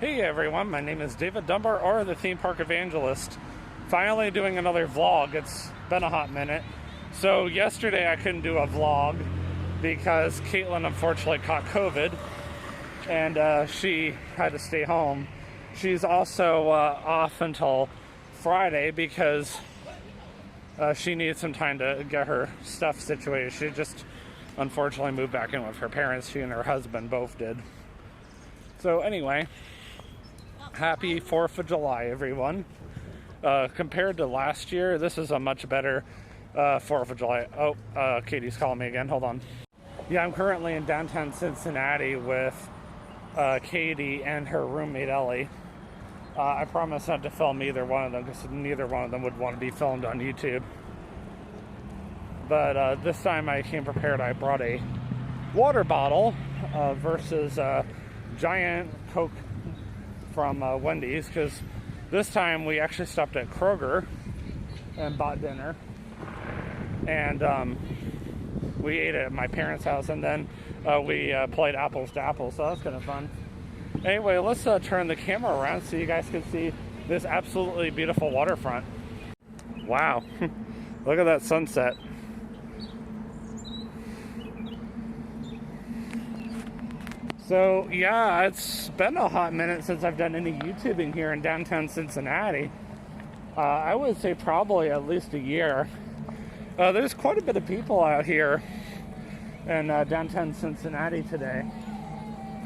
Hey everyone, my name is David Dunbar, or the Theme Park Evangelist. Finally doing another vlog. It's been a hot minute. So yesterday I couldn't do a vlog because Caitlin unfortunately caught COVID and she had to stay home. She's also off until Friday because she needs some time to get her stuff situated. She just unfortunately moved back in with her parents. She and her husband both did. So anyway, happy 4th of July, everyone. Compared to last year, this is a much better 4th of July. Oh, Katie's calling me again. Hold on. Yeah, I'm currently in downtown Cincinnati with Katie and her roommate, Ellie. I promise not to film either one of them because neither one of them would want to be filmed on YouTube. But this time I came prepared. I brought a water bottle versus a giant Coke from Wendy's, because this time we actually stopped at Kroger and bought dinner, and we ate it at my parents' house, and then we played apples to apples, so that's kind of fun. Anyway, let's turn the camera around so you guys can see this absolutely beautiful waterfront. Wow. Look at that sunset. So yeah, it's been a hot minute since I've done any YouTubing here in downtown Cincinnati. I would say probably at least a year. There's quite a bit of people out here in downtown Cincinnati today.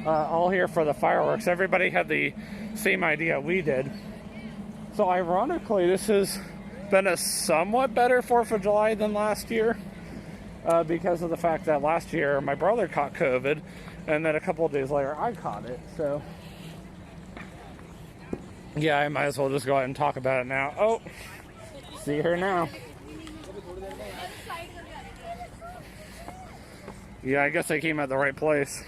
All here for the fireworks. Everybody had the same idea we did. So ironically, this has been a somewhat better 4th of July than last year. Because of the fact that last year my brother caught COVID, and then a couple of days later I caught it. So yeah, I might as well just go ahead and talk about it now. Oh, see her now. Yeah, I guess I came at the right place.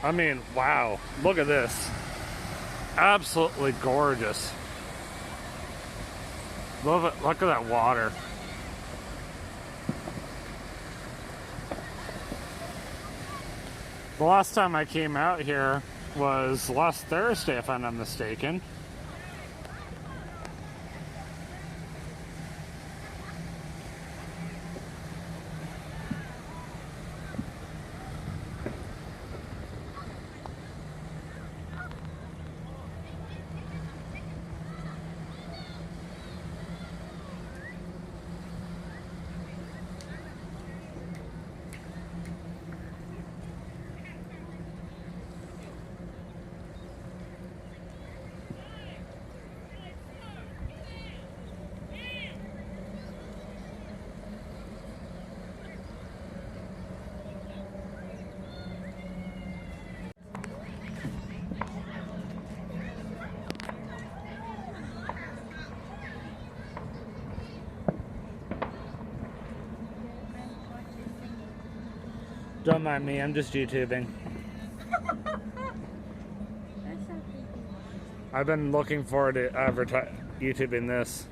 I mean, wow, look at this. Absolutely gorgeous. Love it. Look at that water. The last time I came out here was last Thursday, if I'm not mistaken. Don't mind me, I'm just YouTubing. I've been looking forward to YouTubing this.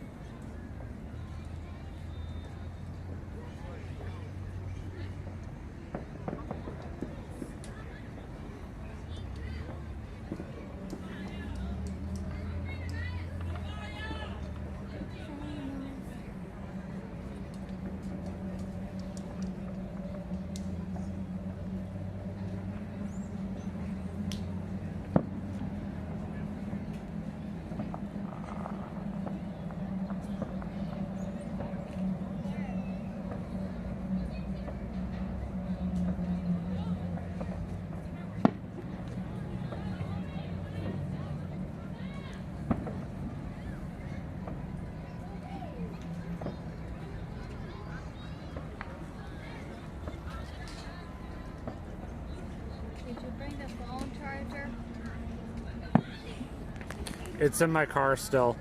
It's in my car still.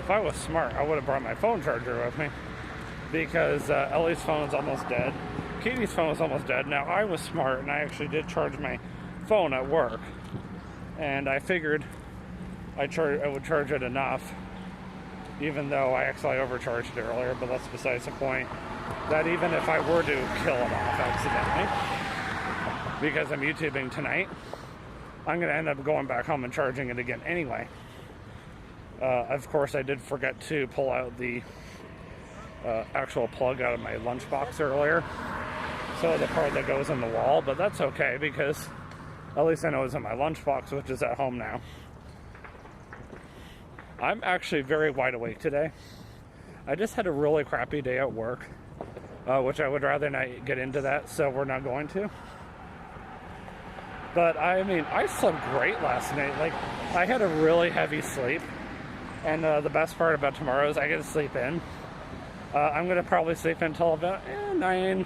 if I was smart, I would have brought my phone charger with me, because Ellie's phone is almost dead. Katie's phone is almost dead. Now, I was smart, and I actually did charge my phone at work, and I figured I would charge it enough, even though I actually overcharged it earlier, but that's besides the point, that even if I were to kill it off accidentally, because I'm YouTubing tonight, I'm going to end up going back home and charging it again anyway. Of course, I did forget to pull out the actual plug out of my lunchbox earlier, so the part that goes in the wall, but that's okay, because at least I know it's in my lunchbox, which is at home now. I'm actually very wide awake today. I just had a really crappy day at work, which I would rather not get into that, so we're not going to. But I mean, I slept great last night. Like, I had a really heavy sleep, and the best part about tomorrow is I get to sleep in. I'm going to probably sleep until about 9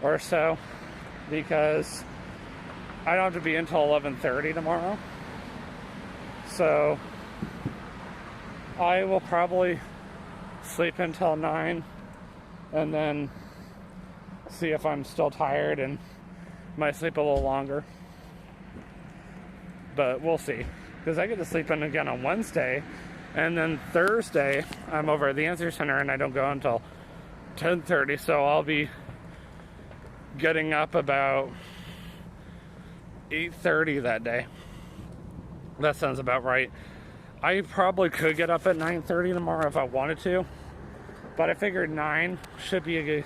or so, because I don't have to be until 11:30 tomorrow. So I will probably sleep until 9 and then see if I'm still tired and might sleep a little longer. But we'll see, because I get to sleep in again on Wednesday, and then Thursday I'm over at the Answer Center and I don't go until 10:30, so I'll be getting up about 8:30 that day. That sounds about right. I probably could get up at 9:30 tomorrow if I wanted to, but I figured 9 should be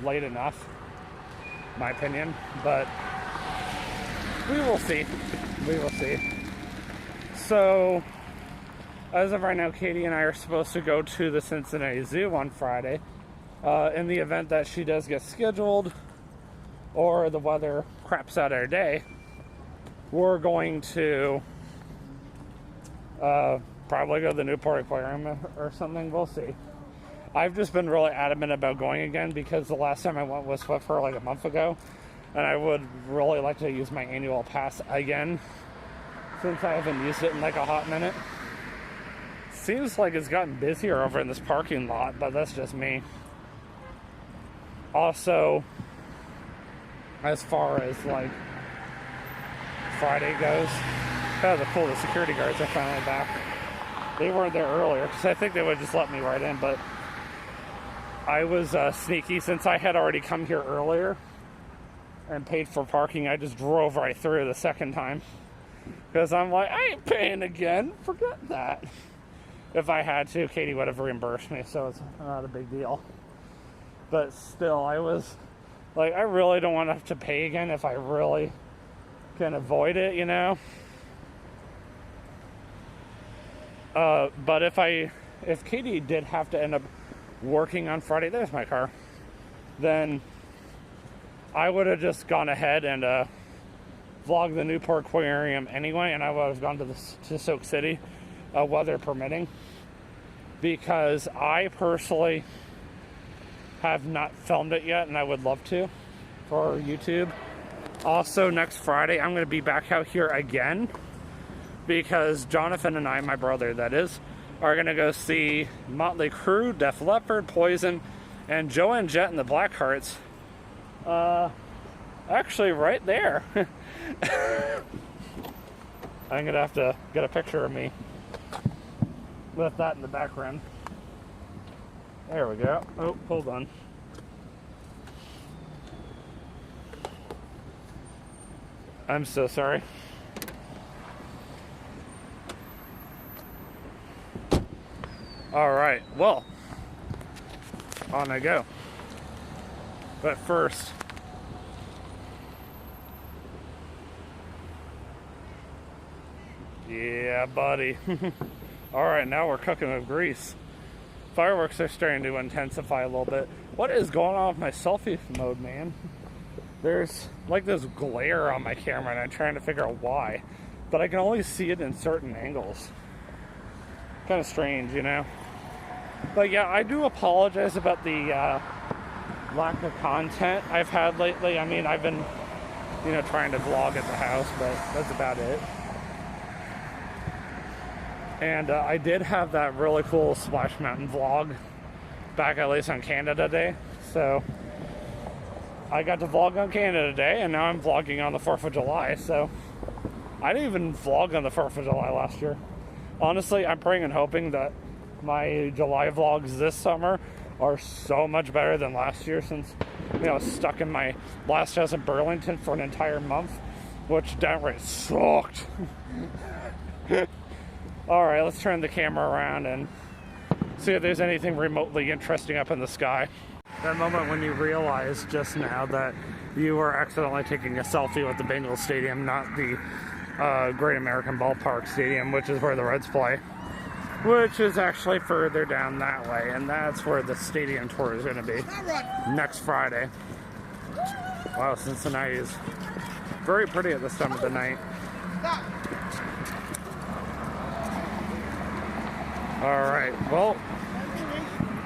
late enough, my opinion, but we will see. We will see. So, as of right now, Katie and I are supposed to go to the Cincinnati Zoo on Friday. In the event that she does get scheduled, or the weather craps out our day, we're going to probably go to the Newport Aquarium or something. We'll see. I've just been really adamant about going again, because the last time I went was with her like a month ago, and I would really like to use my annual pass again, since I haven't used it in like a hot minute. Seems like it's gotten busier over in this parking lot, but that's just me. Also, as far as like Friday goes, that was cool. The security guards are finally back. They weren't there earlier, because I think they would just let me right in, but I was sneaky. Since I had already come here earlier and paid for parking, I just drove right through the second time, because I'm like, I ain't paying again. Forget that. If I had to, Katie would have reimbursed me, so it's not a big deal. But still, I was like, I really don't want to have to pay again if I really can avoid it, you know? But if Katie did have to end up working on Friday, there's my car, then I would have just gone ahead and vlogged the Newport Aquarium anyway, and I would have gone to Soak City, weather permitting, because I personally have not filmed it yet, and I would love to for YouTube. Also, next Friday, I'm going to be back out here again, because Jonathan and I, my brother that is, are going to go see Motley Crue, Def Leppard, Poison, and Joanne Jett and the Blackhearts. Actually, right there. I'm going to have to get a picture of me with that in the background. There we go. Oh, hold on. I'm so sorry. Alright, well, on I go. But first, yeah, buddy. Alright, now we're cooking with grease. Fireworks are starting to intensify a little bit. What is going on with my selfie mode, man? There's like this glare on my camera, and I'm trying to figure out why. But I can only see it in certain angles. Kind of strange, you know? But yeah, I do apologize about the lack of content I've had lately. I mean, I've been, you know, trying to vlog at the house, but that's about it. And I did have that really cool Splash Mountain vlog back at least on Canada Day. So I got to vlog on Canada Day, and now I'm vlogging on the 4th of July. So I didn't even vlog on the 4th of July last year. Honestly, I'm praying and hoping that my July vlogs this summer are so much better than last year, since I was stuck in my last house in Burlington for an entire month, which downright sucked. Alright, let's turn the camera around and see if there's anything remotely interesting up in the sky. That moment when you realize just now that you were accidentally taking a selfie with the Bengals Stadium, not the Great American Ballpark Stadium, which is where the Reds play, which is actually further down that way, and that's where the stadium tour is going to be next Friday. Wow, Cincinnati is very pretty at this time of the night. Alright, well,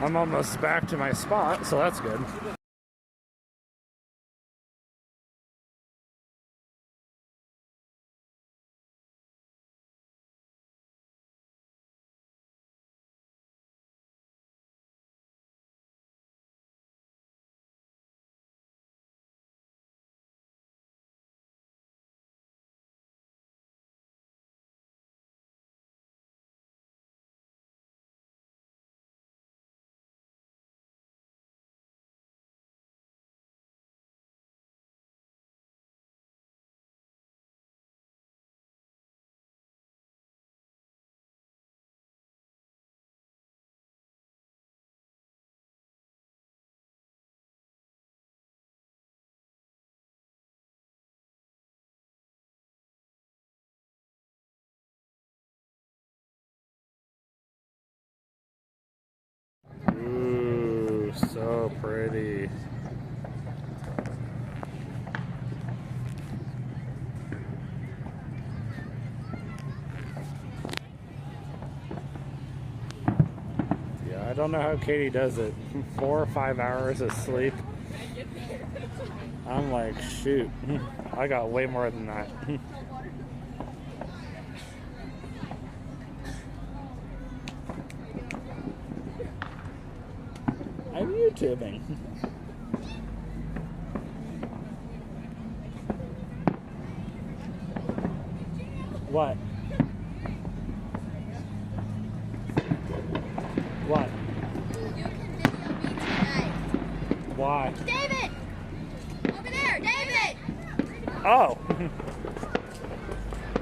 I'm almost back to my spot, so that's good. Ooh, so pretty. Yeah, I don't know how Katie does it. 4 or 5 hours of sleep. I'm like, shoot, I got way more than that. I'm YouTubing. What? What? You can video me tonight. Why? David! Over there, David! Oh!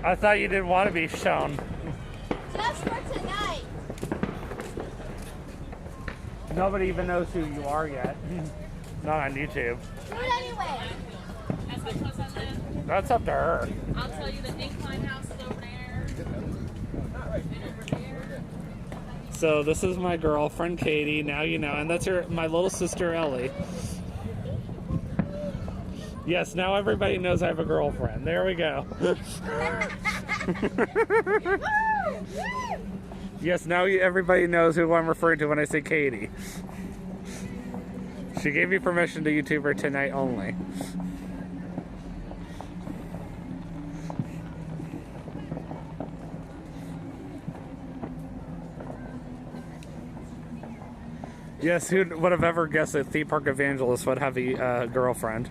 I thought you didn't want to be shown. Just for tonight. Nobody even knows who you are yet. Not on YouTube. Do it anyway. That's how close I live. That's up to her. I'll tell you the incline house is over there. And over there. So this is my girlfriend Katie, now you know, and that's my little sister Ellie. Yes, now everybody knows I have a girlfriend. There we go. Yes, now everybody knows who I'm referring to when I say Katie. She gave me permission to YouTube her tonight only. Yes, who would have ever guessed that theme park evangelist would have a girlfriend?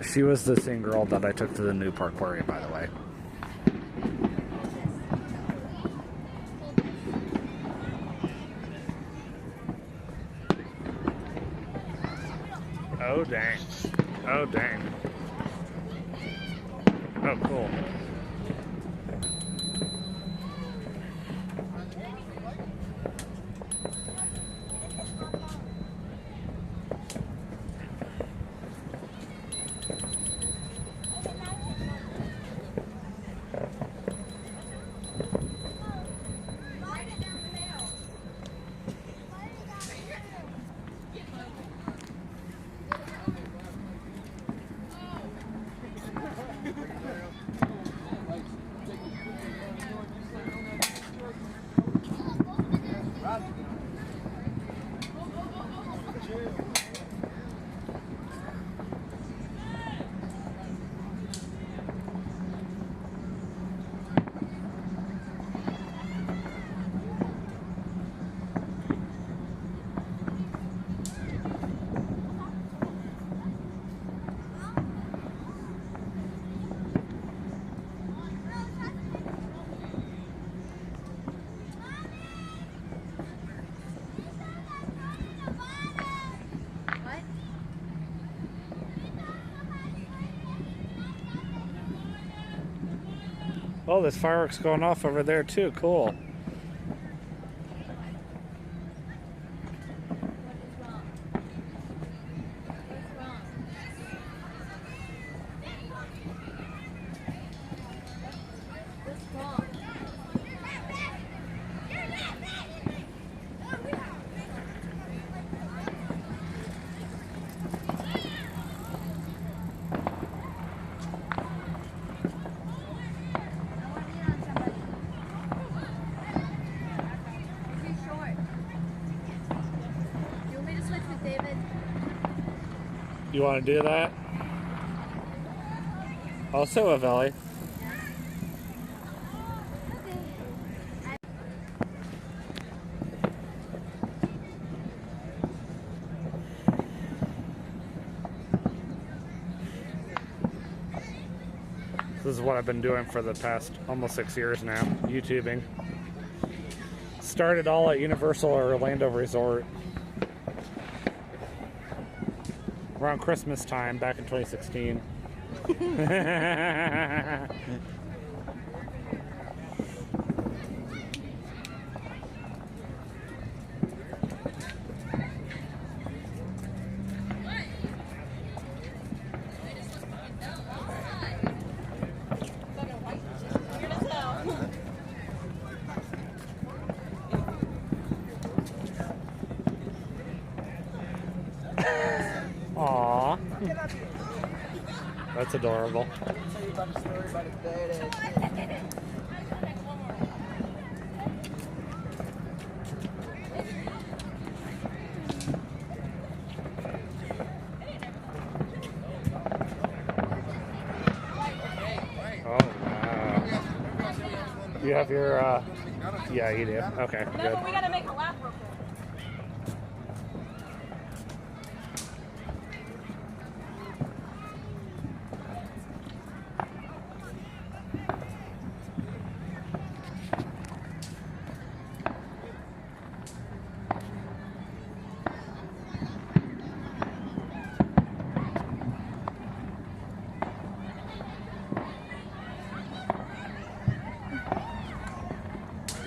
She was the same girl that I took to the new parkquarium, by the way. Oh dang. Oh dang. Oh cool. Oh, there's fireworks going off over there too. Cool. You want to do that? Also a valley. This is what I've been doing for the past almost 6 years now, YouTubing. Started all at Universal Orlando Resort around Christmas time back in 2016. Aww. That's adorable. I'll tell you about a story about a badass. Oh, wow. You have your, yeah, you do. Okay, No, good. but we gotta make a lap real quick.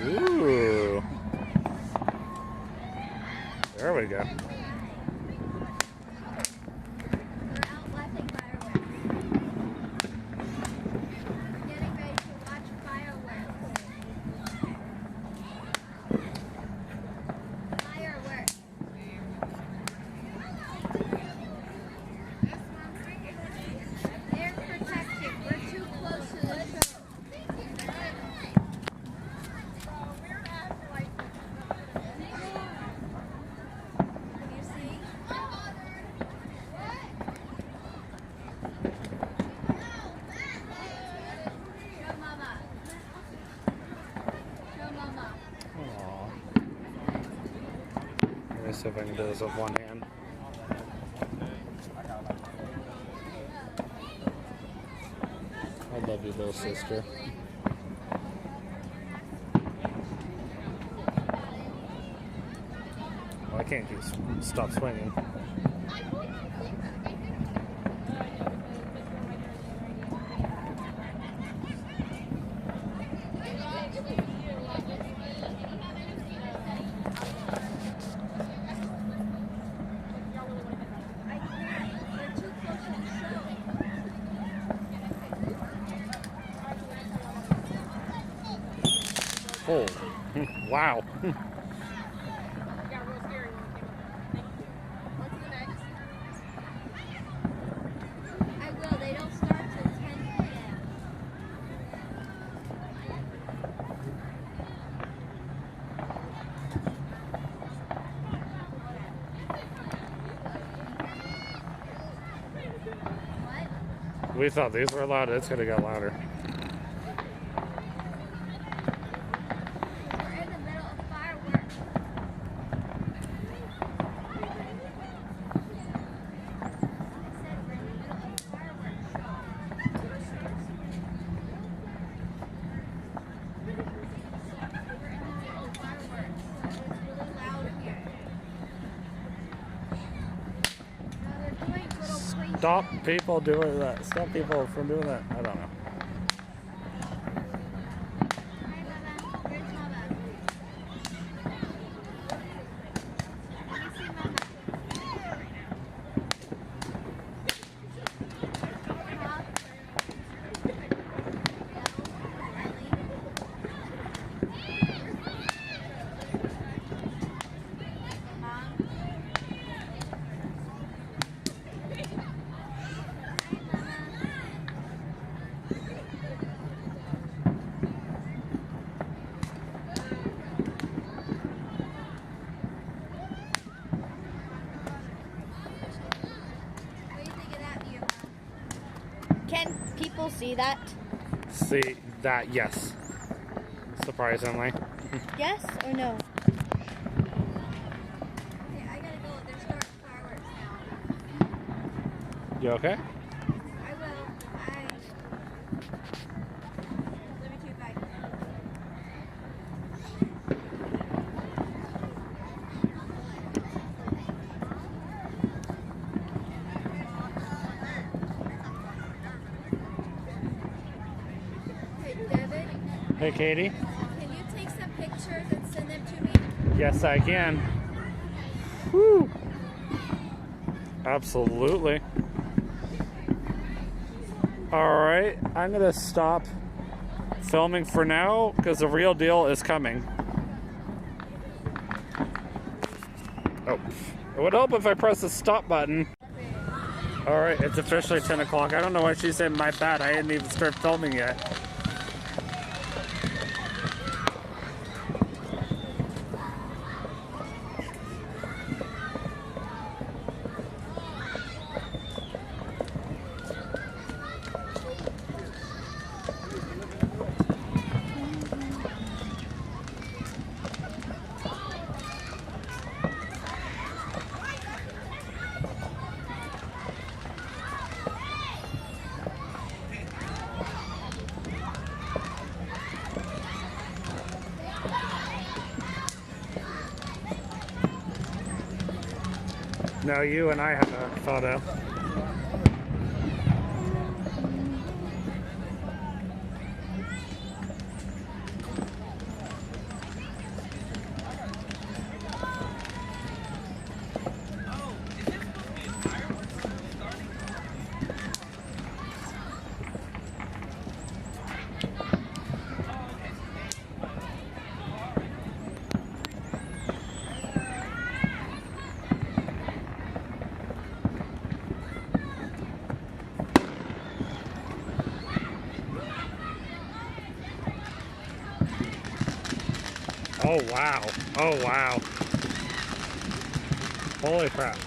Ooh. There we go. Let me see if I can do this with one hand. I love you, little sister. Well, I can't stop swinging. Oh, wow. Got real scary when it came up. What's the next? I will. They don't start till 10 p.m. What? We thought these were loud. It's gonna get louder. We're in the middle of fireworks. I said we're in the middle of fireworks show. We're in the middle of fireworks. It's really loud in here. No, they're doing little crazy. Stop people doing that. Stop people from doing that. I don't know. Can people see that? See that? Yes. Surprisingly. Yes or no? Okay, I gotta go. They're starting fireworks now. You okay? I will. Let me too, bye. Hey, David, Hey, Katie. can you take some pictures and send them to me? Yes, I can. Woo! Absolutely. Alright, I'm gonna stop filming for now because the real deal is coming. Oh, it would help if I press the stop button. Alright, it's officially 10 o'clock. I don't know why she said my bad. I hadn't even started filming yet. No, you and I have a photo. Oh wow. Oh wow. Holy crap.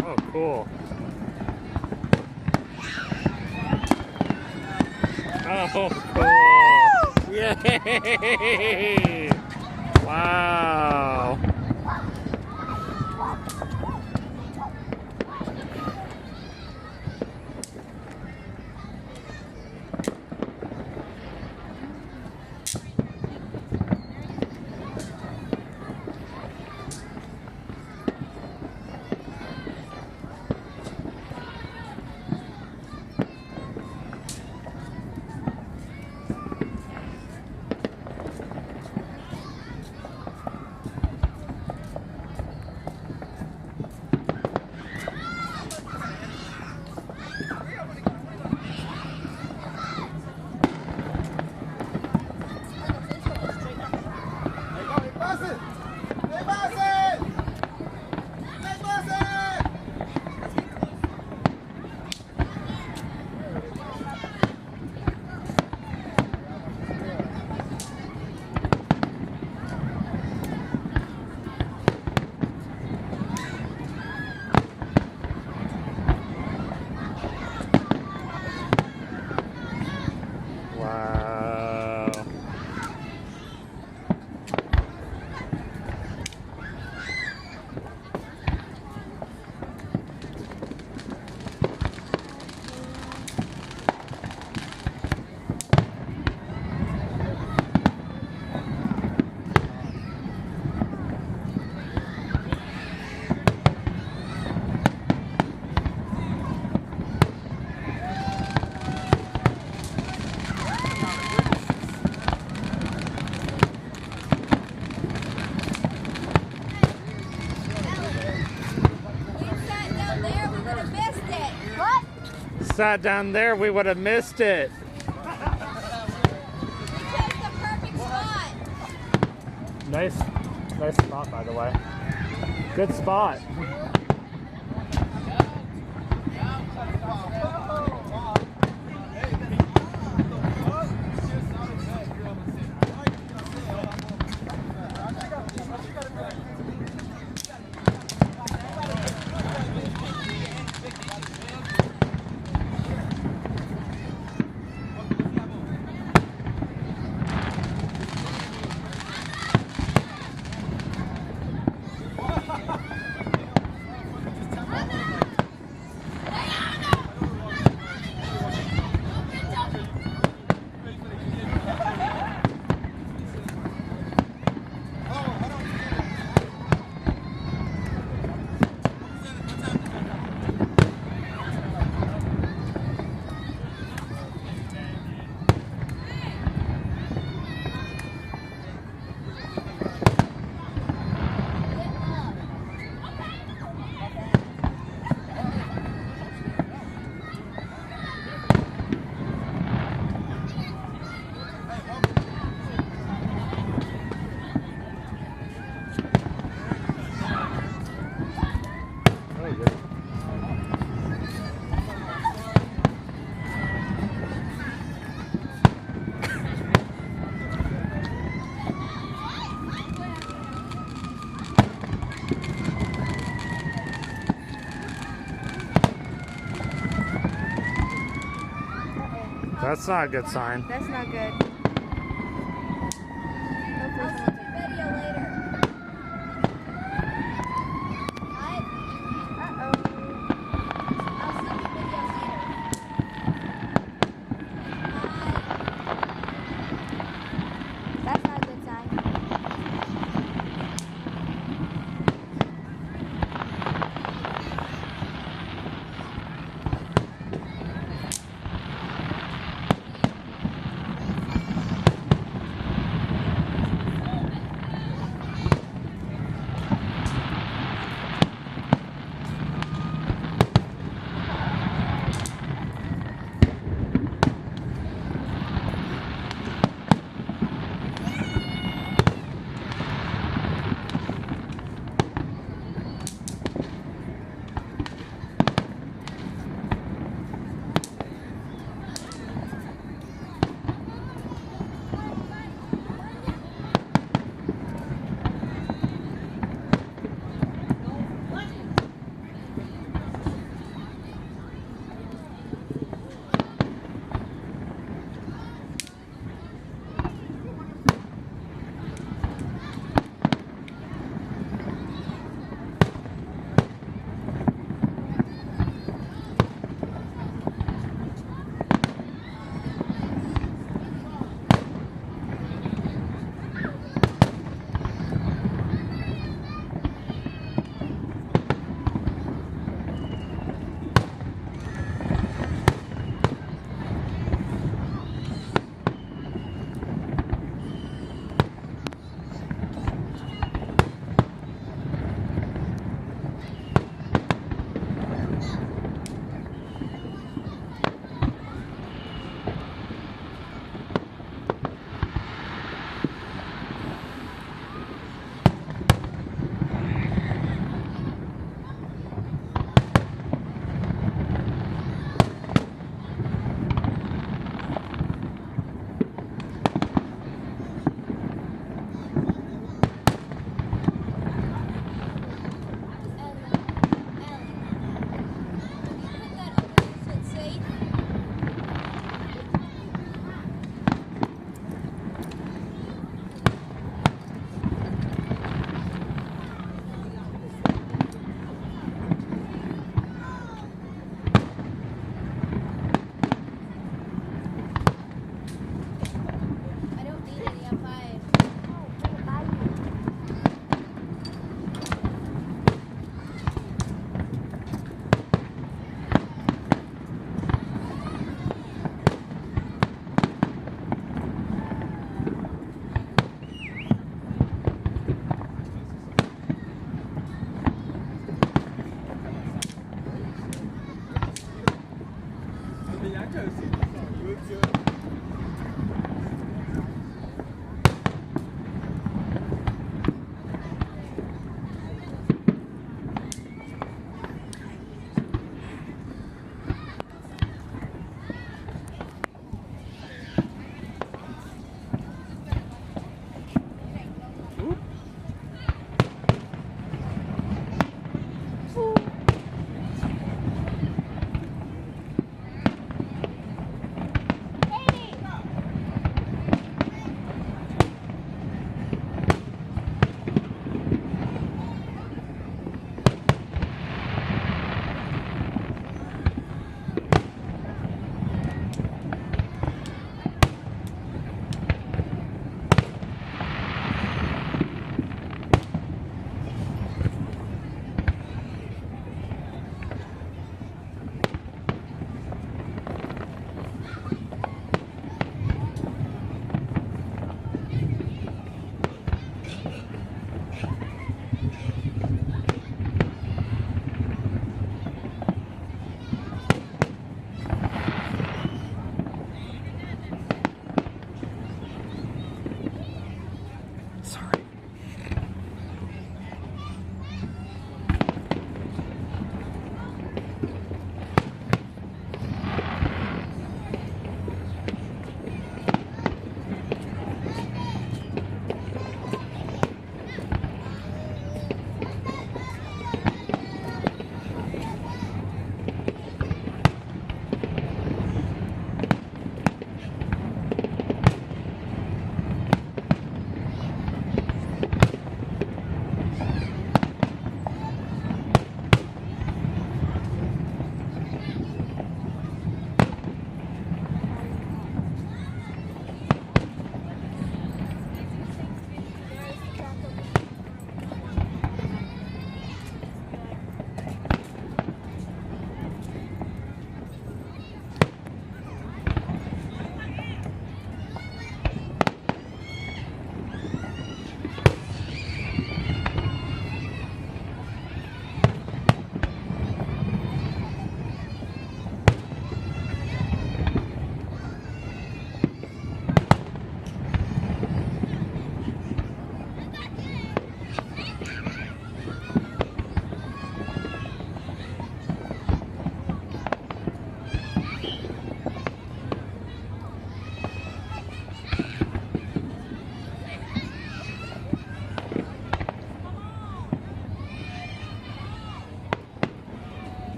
Oh, cool. Oh, cool. Yay! Wow. sat down there, we would have missed it. We chose the perfect spot. Nice spot, by the way. Good spot. That's not a good sign. That's not good. I'll send you video later. What? Uh-oh. I'll send you video later. Bye. That's not a good sign.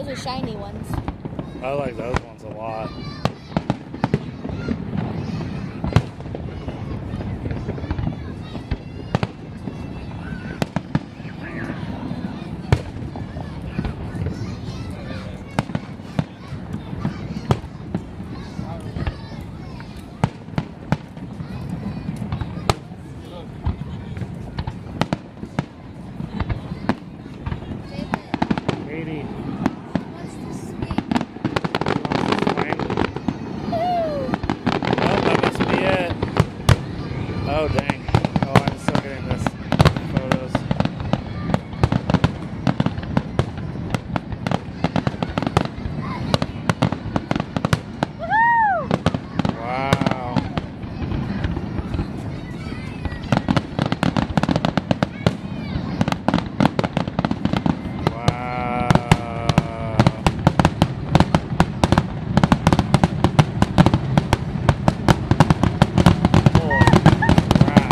Those are shiny ones. I like those ones a lot. David, Katie, wants to speak. oh, that must be it. Oh, dang. Oh, I'm still getting this photos. Wow. Wow. Holy crap.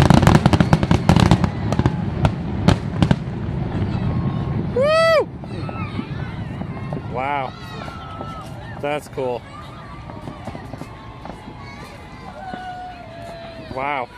Woo! Wow. That's cool. Wow.